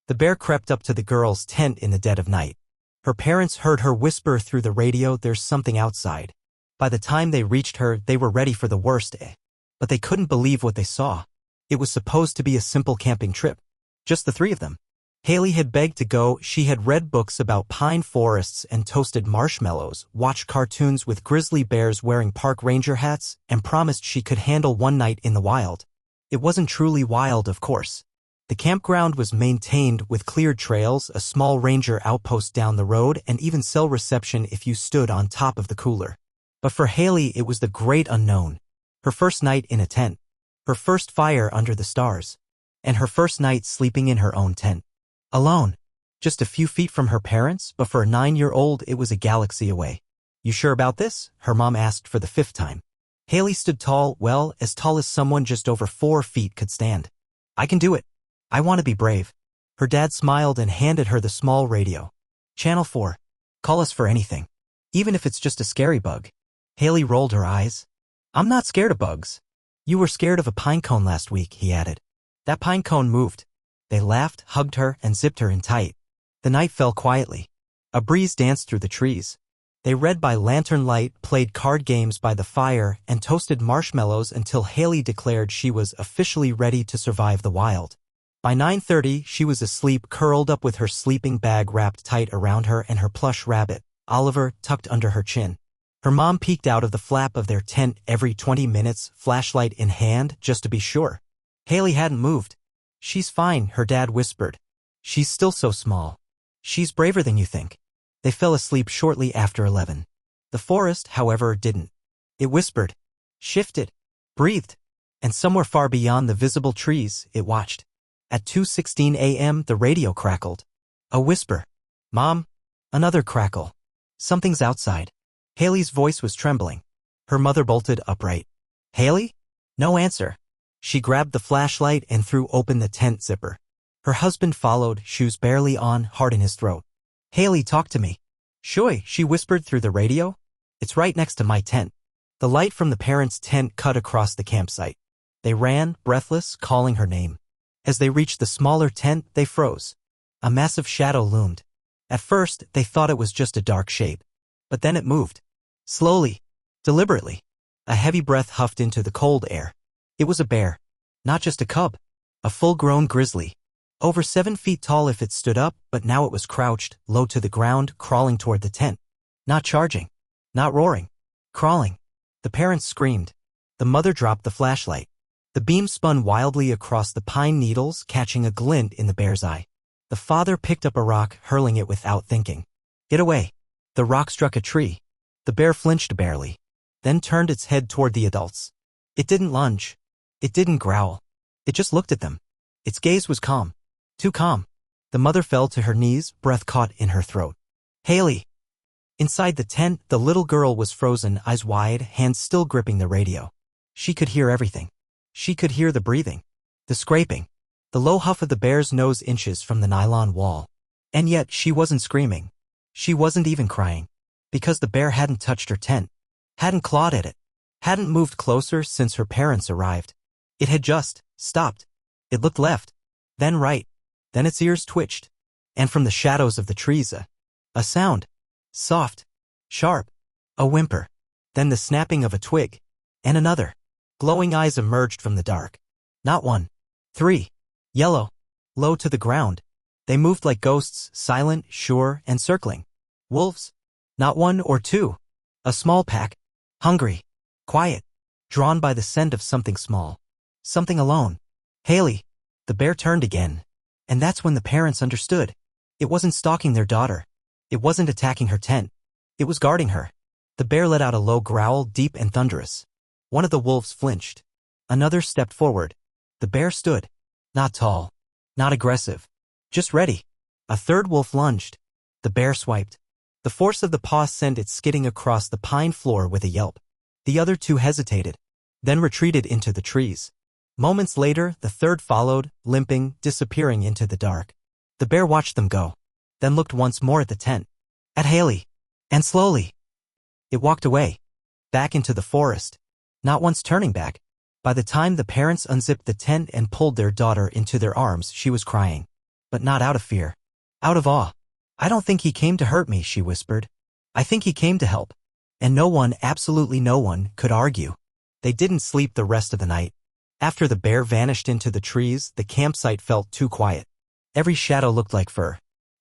The bear crept up to the girl's tent in the dead of night. Her parents heard her whisper through the radio, "There's something outside." By the time they reached her, they were ready for the worst. But they couldn't believe what they saw. It was supposed to be a simple camping trip. Just the three of them. Haley had begged to go. She had read books about pine forests and toasted marshmallows, watched cartoons with grizzly bears wearing park ranger hats, and promised she could handle one night in the wild. It wasn't truly wild, of course. The campground was maintained with cleared trails, a small ranger outpost down the road, and even cell reception if you stood on top of the cooler. But for Haley, it was the great unknown. Her first night in a tent. Her first fire under the stars. And her first night sleeping in her own tent. Alone. Just a few feet from her parents, but for a 9-year-old it was a galaxy away. "You sure about this?" her mom asked for the 5th time. Haley stood tall, well, as tall as someone just over 4 feet could stand. "I can do it. I want to be brave." Her dad smiled and handed her the small radio. "Channel 4. Call us for anything. Even if it's just a scary bug." Haley rolled her eyes. "I'm not scared of bugs." "You were scared of a pine cone last week," he added. "That pine cone moved." They laughed, hugged her, and zipped her in tight. The night fell quietly. A breeze danced through the trees. They read by lantern light, played card games by the fire, and toasted marshmallows until Haley declared she was officially ready to survive the wild. By 9:30, she was asleep, curled up with her sleeping bag wrapped tight around her and her plush rabbit, Oliver, tucked under her chin. Her mom peeked out of the flap of their tent every 20 minutes, flashlight in hand, just to be sure. Haley hadn't moved. "She's fine," her dad whispered. "She's still so small. She's braver than you think." They fell asleep shortly after 11. The forest, however, didn't. It whispered, shifted, breathed, and somewhere far beyond the visible trees, it watched. At 2:16 a.m., the radio crackled. A whisper. "Mom?" Another crackle. "Something's outside." Haley's voice was trembling. Her mother bolted upright. "Haley?" No answer. She grabbed the flashlight and threw open the tent zipper. Her husband followed, shoes barely on, heart in his throat. "Haley, talk to me." "Shoy," she whispered through the radio. "It's right next to my tent." The light from the parents' tent cut across the campsite. They ran, breathless, calling her name. As they reached the smaller tent, they froze. A massive shadow loomed. At first, they thought it was just a dark shape. But then it moved. Slowly. Deliberately. A heavy breath huffed into the cold air. It was a bear. Not just a cub. A full-grown grizzly. Over 7 feet tall if it stood up, but now it was crouched, low to the ground, crawling toward the tent. Not charging. Not roaring. Crawling. The parents screamed. The mother dropped the flashlight. The beam spun wildly across the pine needles, catching a glint in the bear's eye. The father picked up a rock, hurling it without thinking. "Get away." The rock struck a tree. The bear flinched barely, then turned its head toward the adults. It didn't lunge. It didn't growl. It just looked at them. Its gaze was calm. Too calm. The mother fell to her knees, breath caught in her throat. "Haley." Inside the tent, the little girl was frozen, eyes wide, hands still gripping the radio. She could hear everything. She could hear the breathing, the scraping, the low huff of the bear's nose inches from the nylon wall. And yet she wasn't screaming. She wasn't even crying. Because the bear hadn't touched her tent, hadn't clawed at it, hadn't moved closer since her parents arrived. It had just stopped. It looked left, then right, then its ears twitched. And from the shadows of the trees, a sound. Soft, sharp, a whimper, then the snapping of a twig, and another. Glowing eyes emerged from the dark. Not one. 3. Yellow. Low to the ground. They moved like ghosts, silent, sure, and circling. Wolves. Not 1 or 2. A small pack. Hungry. Quiet. Drawn by the scent of something small. Something alone. "Haley." The bear turned again. And that's when the parents understood. It wasn't stalking their daughter. It wasn't attacking her tent. It was guarding her. The bear let out a low growl, deep and thunderous. One of the wolves flinched. Another stepped forward. The bear stood. Not tall. Not aggressive. Just ready. A third wolf lunged. The bear swiped. The force of the paw sent it skidding across the pine floor with a yelp. The other 2 hesitated, then retreated into the trees. Moments later, the third followed, limping, disappearing into the dark. The bear watched them go, then looked once more at the tent. At Haley. And slowly, it walked away. Back into the forest. Not once turning back. By the time the parents unzipped the tent and pulled their daughter into their arms, she was crying. But not out of fear. Out of awe. I don't think he came to hurt me, she whispered. I think he came to help. And no one, absolutely no one, could argue. They didn't sleep the rest of the night. After the bear vanished into the trees, the campsite felt too quiet. Every shadow looked like fur.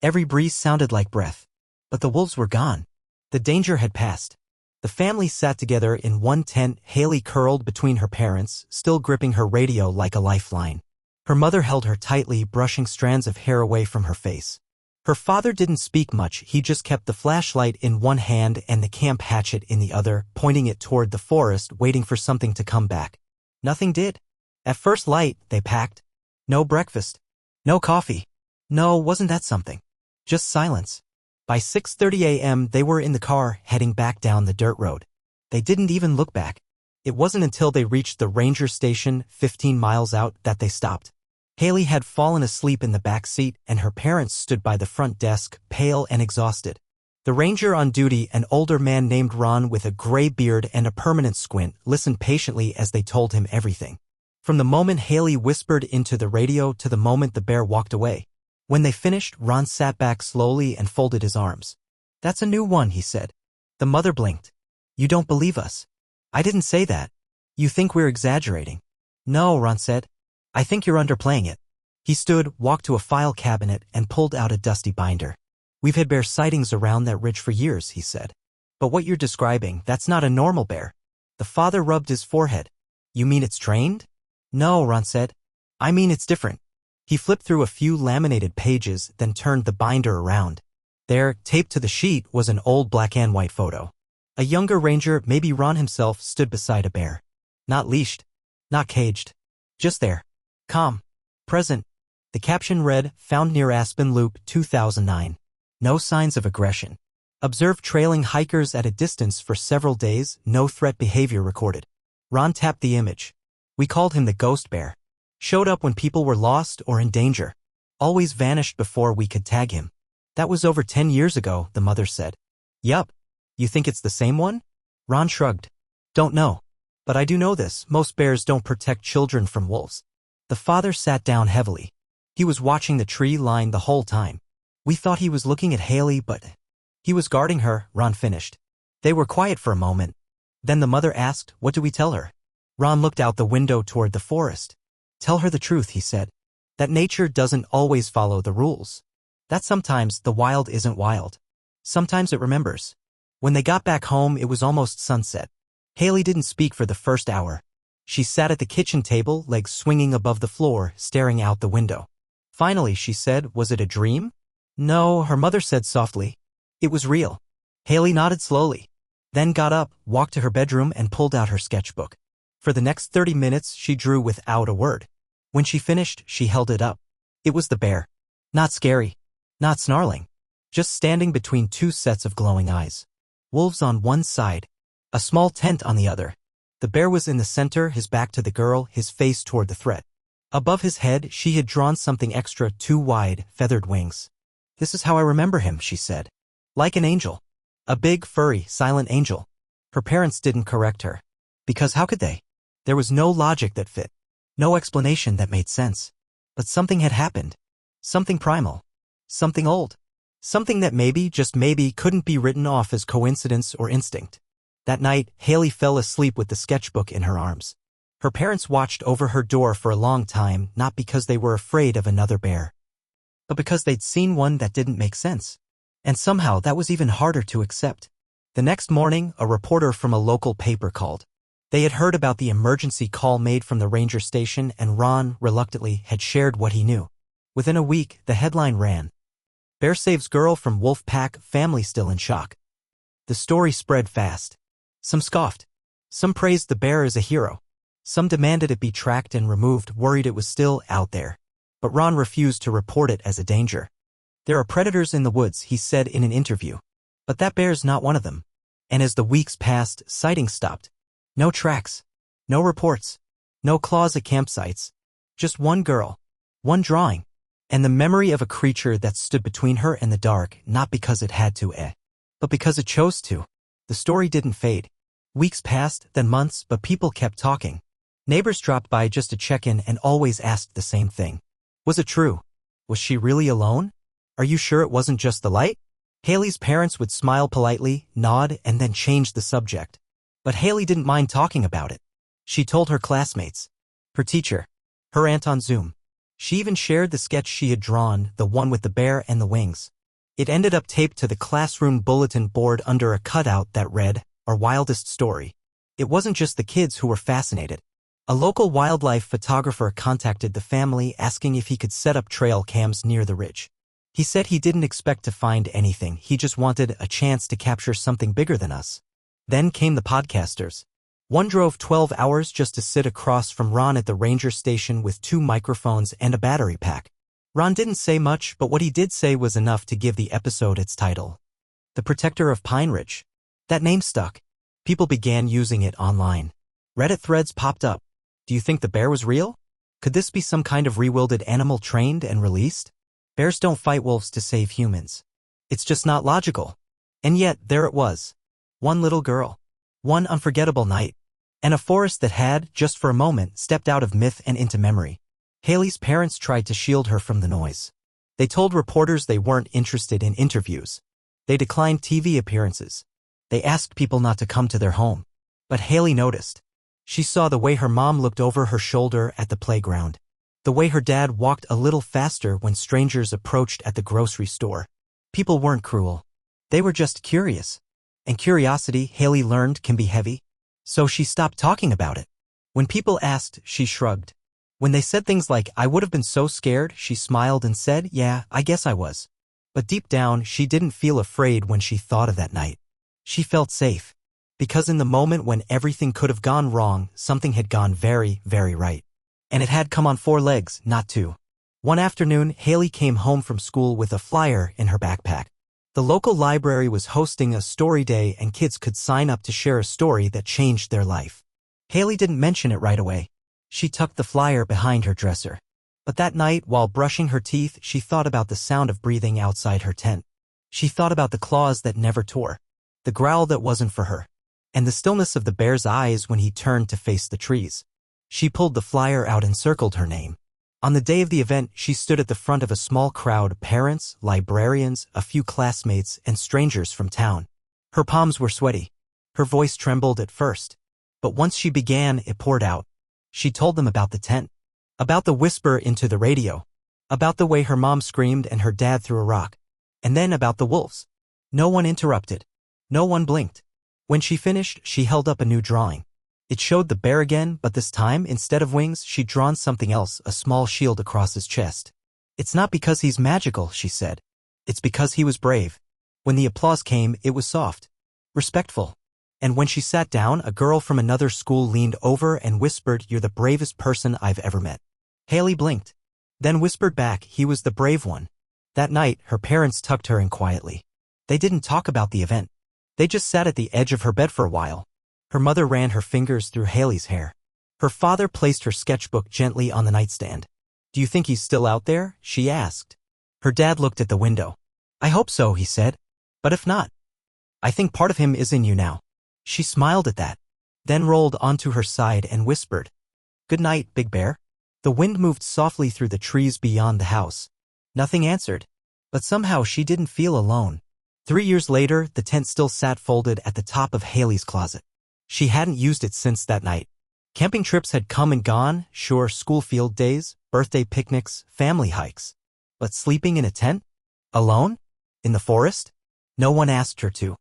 Every breeze sounded like breath. But the wolves were gone. The danger had passed. The family sat together in one tent, Haley curled between her parents, still gripping her radio like a lifeline. Her mother held her tightly, brushing strands of hair away from her face. Her father didn't speak much, he just kept the flashlight in one hand and the camp hatchet in the other, pointing it toward the forest, waiting for something to come back. Nothing did. At first light, they packed. No breakfast. No coffee. No, wasn't that something? Just silence. By 6:30 a.m. they were in the car, heading back down the dirt road. They didn't even look back. It wasn't until they reached the ranger station, 15 miles out, that they stopped. Haley had fallen asleep in the back seat, and her parents stood by the front desk, pale and exhausted. The ranger on duty, an older man named Ron with a gray beard and a permanent squint, listened patiently as they told him everything. From the moment Haley whispered into the radio to the moment the bear walked away. When they finished, Ron sat back slowly and folded his arms. That's a new one, he said. The mother blinked. You don't believe us. I didn't say that. You think we're exaggerating. No, Ron said. I think you're underplaying it. He stood, walked to a file cabinet, and pulled out a dusty binder. We've had bear sightings around that ridge for years, he said. But what you're describing, that's not a normal bear. The father rubbed his forehead. You mean it's trained? No, Ron said. I mean it's different. He flipped through a few laminated pages, then turned the binder around. There, taped to the sheet, was an old black and white photo. A younger ranger, maybe Ron himself, stood beside a bear. Not leashed. Not caged. Just there. Calm. Present. The caption read, found near Aspen Loop, 2009. No signs of aggression. Observed trailing hikers at a distance for several days, no threat behavior recorded. Ron tapped the image. We called him the ghost bear. Showed up when people were lost or in danger. Always vanished before we could tag him. That was over 10 years ago, the mother said. Yup. You think it's the same one? Ron shrugged. Don't know. But I do know this, most bears don't protect children from wolves. The father sat down heavily. He was watching the tree line the whole time. We thought he was looking at Haley, but he was guarding her, Ron finished. They were quiet for a moment. Then the mother asked, what do we tell her? Ron looked out the window toward the forest. Tell her the truth, he said. That nature doesn't always follow the rules. That sometimes the wild isn't wild. Sometimes it remembers. When they got back home, it was almost sunset. Haley didn't speak for the first hour. She sat at the kitchen table, legs swinging above the floor, staring out the window. Finally, she said, was it a dream? No, her mother said softly. It was real. Haley nodded slowly. Then got up, walked to her bedroom, and pulled out her sketchbook. For the next 30 minutes, she drew without a word. When she finished, she held it up. It was the bear. Not scary. Not snarling. Just standing between two sets of glowing eyes. Wolves on one side. A small tent on the other. The bear was in the center, his back to the girl, his face toward the threat. Above his head, she had drawn something extra, two wide, feathered wings. This is how I remember him, she said. Like an angel. A big, furry, silent angel. Her parents didn't correct her. Because how could they? There was no logic that fit. No explanation that made sense. But something had happened. Something primal. Something old. Something that maybe, just maybe, couldn't be written off as coincidence or instinct. That night, Haley fell asleep with the sketchbook in her arms. Her parents watched over her door for a long time, not because they were afraid of another bear, but because they'd seen one that didn't make sense. And somehow that was even harder to accept. The next morning, a reporter from a local paper called. They had heard about the emergency call made from the ranger station, and Ron, reluctantly, had shared what he knew. Within a week, the headline ran, Bear saves girl from wolf pack, family still in shock. The story spread fast. Some scoffed. Some praised the bear as a hero. Some demanded it be tracked and removed, worried it was still out there. But Ron refused to report it as a danger. There are predators in the woods, he said in an interview. But that bear's not one of them. And as the weeks passed, sightings stopped. No tracks. No reports. No claws at campsites. Just one girl. One drawing. And the memory of a creature that stood between her and the dark, not because it had to, but because it chose to. The story didn't fade. Weeks passed, then months, but people kept talking. Neighbors dropped by just to check in and always asked the same thing. Was it true? Was she really alone? Are you sure it wasn't just the light? Haley's parents would smile politely, nod, and then change the subject. But Haley didn't mind talking about it. She told her classmates, her teacher, her aunt on Zoom. She even shared the sketch she had drawn, the one with the bear and the wings. It ended up taped to the classroom bulletin board under a cutout that read, "Our wildest story." It wasn't just the kids who were fascinated. A local wildlife photographer contacted the family asking if he could set up trail cams near the ridge. He said he didn't expect to find anything, he just wanted a chance to capture something bigger than us. Then came the podcasters. One drove 12 hours just to sit across from Ron at the ranger station with 2 microphones and a battery pack. Ron didn't say much, but what he did say was enough to give the episode its title. The Protector of Pine Ridge. That name stuck. People began using it online. Reddit threads popped up. Do you think the bear was real? Could this be some kind of rewilded animal trained and released? Bears don't fight wolves to save humans. It's just not logical. And yet, there it was. One little girl. One unforgettable night. And a forest that had, just for a moment, stepped out of myth and into memory. Haley's parents tried to shield her from the noise. They told reporters they weren't interested in interviews. They declined TV appearances. They asked people not to come to their home. But Haley noticed. She saw the way her mom looked over her shoulder at the playground. The way her dad walked a little faster when strangers approached at the grocery store. People weren't cruel. They were just curious. And curiosity, Haley learned, can be heavy. So she stopped talking about it. When people asked, she shrugged. When they said things like, "I would have been so scared," she smiled and said, "Yeah, I guess I was." But deep down, she didn't feel afraid when she thought of that night. She felt safe. Because in the moment when everything could have gone wrong, something had gone very, very right. And it had come on 4 legs, not 2. One afternoon, Haley came home from school with a flyer in her backpack. The local library was hosting a story day and kids could sign up to share a story that changed their life. Haley didn't mention it right away. She tucked the flyer behind her dresser. But that night, while brushing her teeth, she thought about the sound of breathing outside her tent. She thought about the claws that never tore, the growl that wasn't for her, and the stillness of the bear's eyes when he turned to face the trees. She pulled the flyer out and circled her name. On the day of the event, she stood at the front of a small crowd, parents, librarians, a few classmates, and strangers from town. Her palms were sweaty. Her voice trembled at first. But once she began, it poured out. She told them about the tent. About the whisper into the radio. About the way her mom screamed and her dad threw a rock. And then about the wolves. No one interrupted. No one blinked. When she finished, she held up a new drawing. It showed the bear again, but this time, instead of wings, she'd drawn something else, a small shield across his chest. "It's not because he's magical," she said. "It's because he was brave." When the applause came, it was soft, respectful. And when she sat down, a girl from another school leaned over and whispered, "You're the bravest person I've ever met." Haley blinked, then whispered back, "He was the brave one." That night, her parents tucked her in quietly. They didn't talk about the event. They just sat at the edge of her bed for a while. Her mother ran her fingers through Haley's hair. Her father placed her sketchbook gently on the nightstand. "Do you think he's still out there?" she asked. Her dad looked at the window. "I hope so," he said. "But if not, I think part of him is in you now." She smiled at that, then rolled onto her side and whispered, "Good night, Big Bear." The wind moved softly through the trees beyond the house. Nothing answered, but somehow she didn't feel alone. 3 years later, the tent still sat folded at the top of Haley's closet. She hadn't used it since that night. Camping trips had come and gone, sure, school field days, birthday picnics, family hikes. But sleeping in a tent? Alone? In the forest? No one asked her to.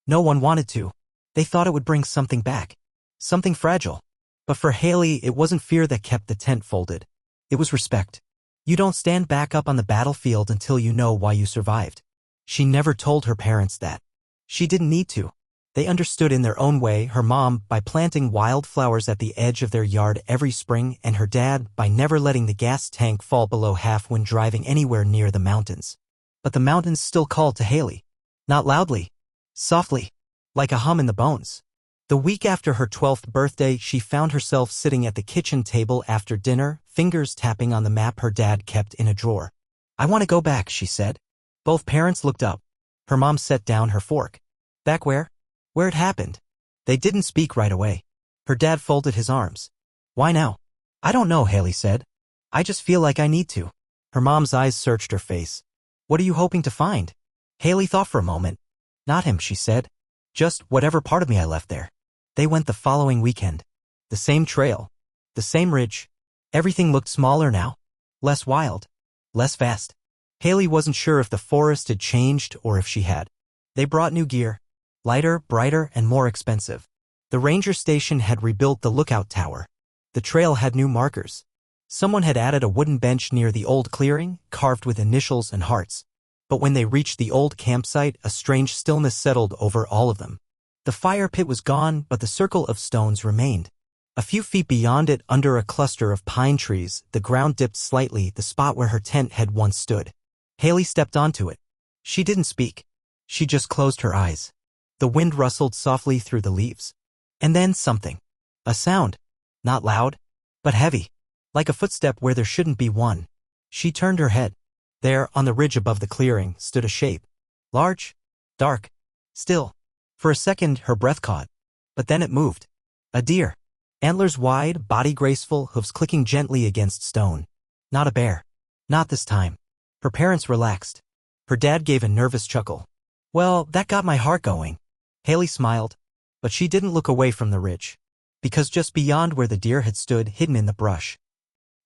No one wanted to. They thought it would bring something back. Something fragile. But for Haley, it wasn't fear that kept the tent folded. It was respect. You don't stand back up on the battlefield until you know why you survived. She never told her parents that. She didn't need to. They understood in their own way, her mom by planting wildflowers at the edge of their yard every spring, and her dad by never letting the gas tank fall below half when driving anywhere near the mountains. But the mountains still called to Haley. Not loudly. Softly. Like a hum in the bones. The week after her 12th birthday, she found herself sitting at the kitchen table after dinner, fingers tapping on the map her dad kept in a drawer. "I want to go back," she said. Both parents looked up. Her mom set down her fork. "Back where?" "Where it happened." They didn't speak right away. Her dad folded his arms. "Why now?" "I don't know," Haley said. "I just feel like I need to." Her mom's eyes searched her face. What are you hoping to find? Haley thought for a moment. Not him, she said. Just whatever part of me I left there. They went the following weekend. The same trail. The same ridge. Everything looked smaller now. Less wild. Less fast. Haley wasn't sure if the forest had changed or if she had. They brought new gear. Lighter, brighter, and more expensive. The ranger station had rebuilt the lookout tower. The trail had new markers. Someone had added a wooden bench near the old clearing, carved with initials and hearts. But when they reached the old campsite, a strange stillness settled over all of them. The fire pit was gone, but the circle of stones remained. A few feet beyond it, under a cluster of pine trees, the ground dipped slightly, the spot where her tent had once stood. Haley stepped onto it. She didn't speak. She just closed her eyes. The wind rustled softly through the leaves. And then something. A sound. Not loud, but heavy. Like a footstep where there shouldn't be one. She turned her head. There, on the ridge above the clearing, stood a shape. Large. Dark. Still. For a second, her breath caught. But then it moved. A deer. Antlers wide, body graceful, hooves clicking gently against stone. Not a bear. Not this time. Her parents relaxed. Her dad gave a nervous chuckle. Well, that got my heart going. Haley smiled. But she didn't look away from the ridge. Because just beyond where the deer had stood, hidden in the brush,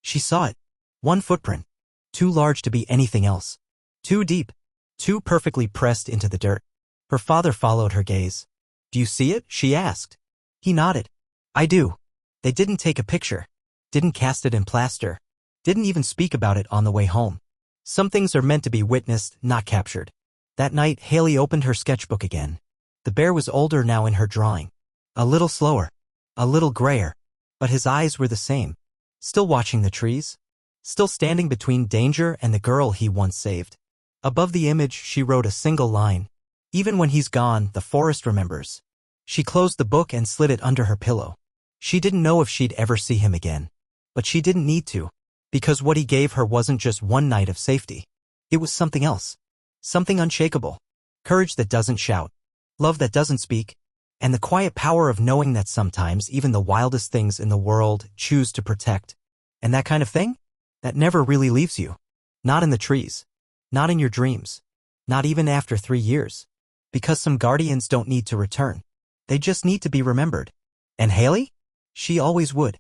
she saw it. One footprint. Too large to be anything else. Too deep. Too perfectly pressed into the dirt. Her father followed her gaze. Do you see it? She asked. He nodded. I do. They didn't take a picture. Didn't cast it in plaster. Didn't even speak about it on the way home. Some things are meant to be witnessed, not captured. That night, Haley opened her sketchbook again. The bear was older now in her drawing. A little slower. A little grayer. But his eyes were the same. Still watching the trees. Still standing between danger and the girl he once saved. Above the image, she wrote a single line. Even when he's gone, the forest remembers. She closed the book and slid it under her pillow. She didn't know if she'd ever see him again. But she didn't need to. Because what he gave her wasn't just one night of safety. It was something else. Something unshakable. Courage that doesn't shout. Love that doesn't speak. And the quiet power of knowing that sometimes even the wildest things in the world choose to protect. And that kind of thing? That never really leaves you. Not in the trees. Not in your dreams. Not even after 3 years. Because some guardians don't need to return. They just need to be remembered. And Haley? She always would.